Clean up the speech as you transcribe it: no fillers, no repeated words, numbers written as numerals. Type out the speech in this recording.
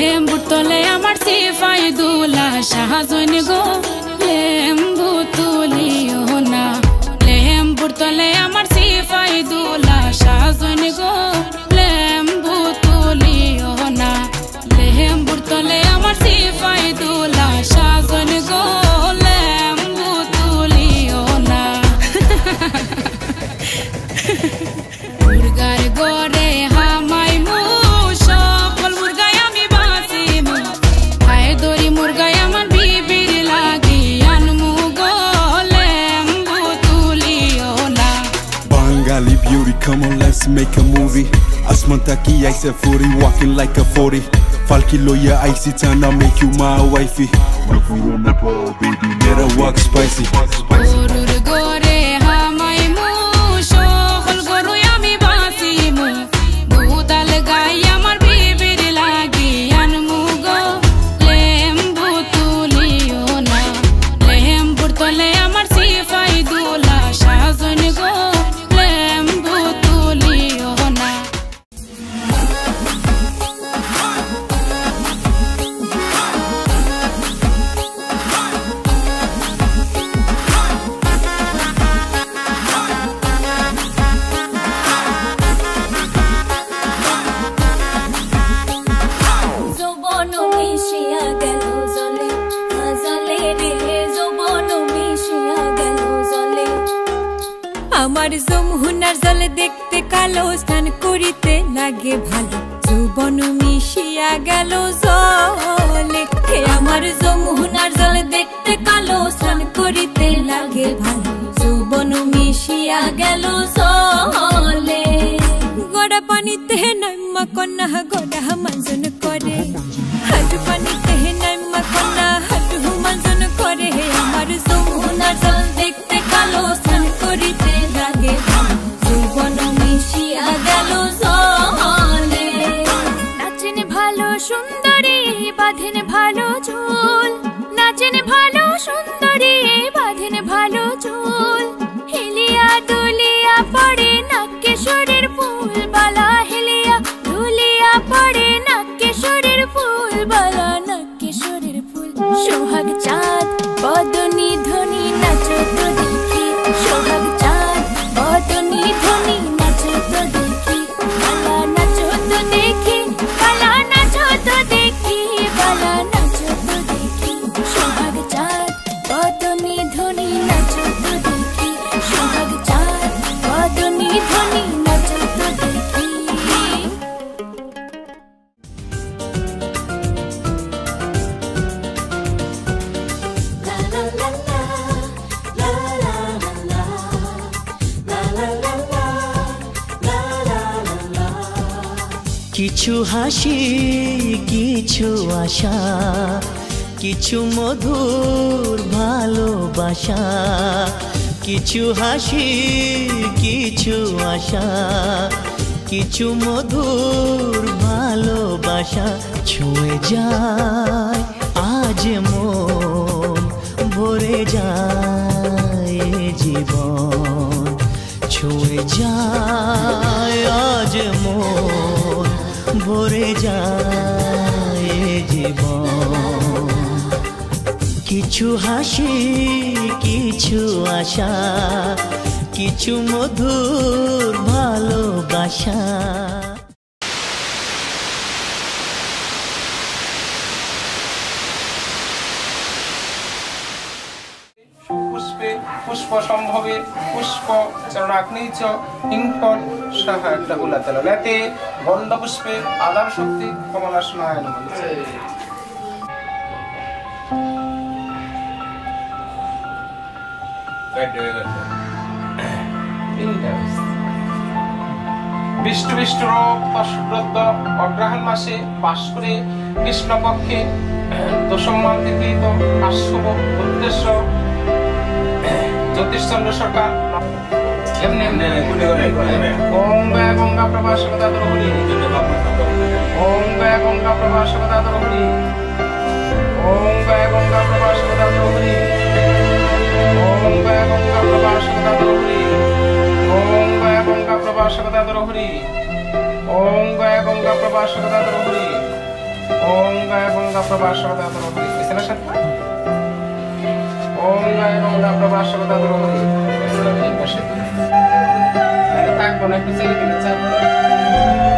লেম্বুর তলে আমার সিফাইদুল্লাহ শাহজান গো লেম্বু তুলিও না লেম্বুর তলে আমার সিফাইদুল্লাহ শাহজান গো লেম্বু তুলিও না লেম্বুর তলে আমার সিফাইদুল্লাহ শাহজান গো লেম্বু তুলিও না মুরগার গড়ে হামাই মু সকল মুরগায় আমি বাঁচিমু হায় দড়ি মুরগায় আমার বিবির লাগি আনমু গো লেম্বু তুলিও না Bengali beauty, come on let's make a movie. Asman taki I said 40, walking like a 40. Falki loya icy tana make you my wifey. My food on the ball, baby, let her walk spicy. গরুর গড়ে হামাই মু সকল গরুই আমি বাঁচিমু দুধাল গাই আমার বিবির লাগি আনমু গো লেম্বু তুলিও না লেম্বুর তলে আমার সিফাইদুল্লাহ শাহজান গো লেম্বু তুলিও না আমার যমুনার জল দেখতে কালো স্নান করিতে লাগে ভালো যৌবন মিশিয়া গেল জলে হে আমার যমুনার জল দেখতে কালো স্নান করিতে লাগে ভালো যৌবন মিশিয়া গেল জলে গোড়া পানিতে নাইমা কন্যা গোড়া মানজন করে হাঁটু পানিতে নাইমা কন্যা হাঁটু মানজন করে হে আমার যমুনার জল দেখতে কালো স্নান করিতে লাগে যৌবন মিশিয়া গেল জলে নাচেন ভালো সুন্দরী বাঁধেন ভালো চুল নাচেন ভালো সুন্দরী বাঁধেন ভালো চুল হেলিয়া দুলিয়া পড়ে নাকেশ্বরের ফুল বালা হেলিয়া দুলিয়া পড়ে নাকেশ্বরের ফুল বালা নাকেশ্বরের ফুল সোহাগ চাঁদ বদনী ধ্বনি নাচো তো দেখি সোহাগ চাঁদ বদনী ধ্বনি নাচো তো দেখি বালা নাচো তো দেখি বালা নাচো তো দেখি বালা নাচো তো দেখি সোহাগ চাঁদ বদনী ধ্বনি নাচো তো দেখি সোহাগ চাঁদ বদনী ধ্বনি নাচো তো দেখি কিছু হাসি কিছু আশা কিছু মধুর ভালোবাসা কিছু হাসি কিছু আশা কিছু মধুর ভালোবাসা ছুঁয়ে যায় আজ মন ভরে যায় জীবন ছুঁয়ে যায় আজ মন ভরে যায় জীবন কিছু হাসি কিছু আশা কিছু মধুর ভালোবাসা পুষ্পে পুষ্প সম্ভবে পুষ্প চরণাগ্নি চ ইঙ্কট সহায়তা গুলাতল লেতে গন্ধ পুষ্পে আধার শক্তি কমলাসনায় নমঃ বিষ্ণু বিষ্ণুর অষ্টব্রত অগ্রহায়ণ মাসে বাস করে কৃষ্ণপক্ষে দশমমান তিথিত আশ্রম উদ্দেশ্য জ্যোতিষচন্দ্র সরকার ওম গয়া গঙ্গা প্রভাসকতা দ্রৌহরি ওম গয়া গঙ্গা প্রভাসকতা দ্রৌহরি ওম গয়া গঙ্গা প্রভাসকতা দ্রৌহরি ওম গয়া গঙ্গা প্রভাসকতা দ্রৌহরি ওম গয়া গঙ্গা প্রভাসকতা দ্রৌহরি ওম গয়া গঙ্গা প্রভাসকতা দ্রৌহরি ওম গায় গঙ্গা প্রভাসবদা দ্রৌপদী এসেলা সাতটা ওম গায় গঙ্গা প্রভাসবদা দ্রৌপদী এসেলা এই পাশে থাকবো না একটু চেয়ে দিলে চাপ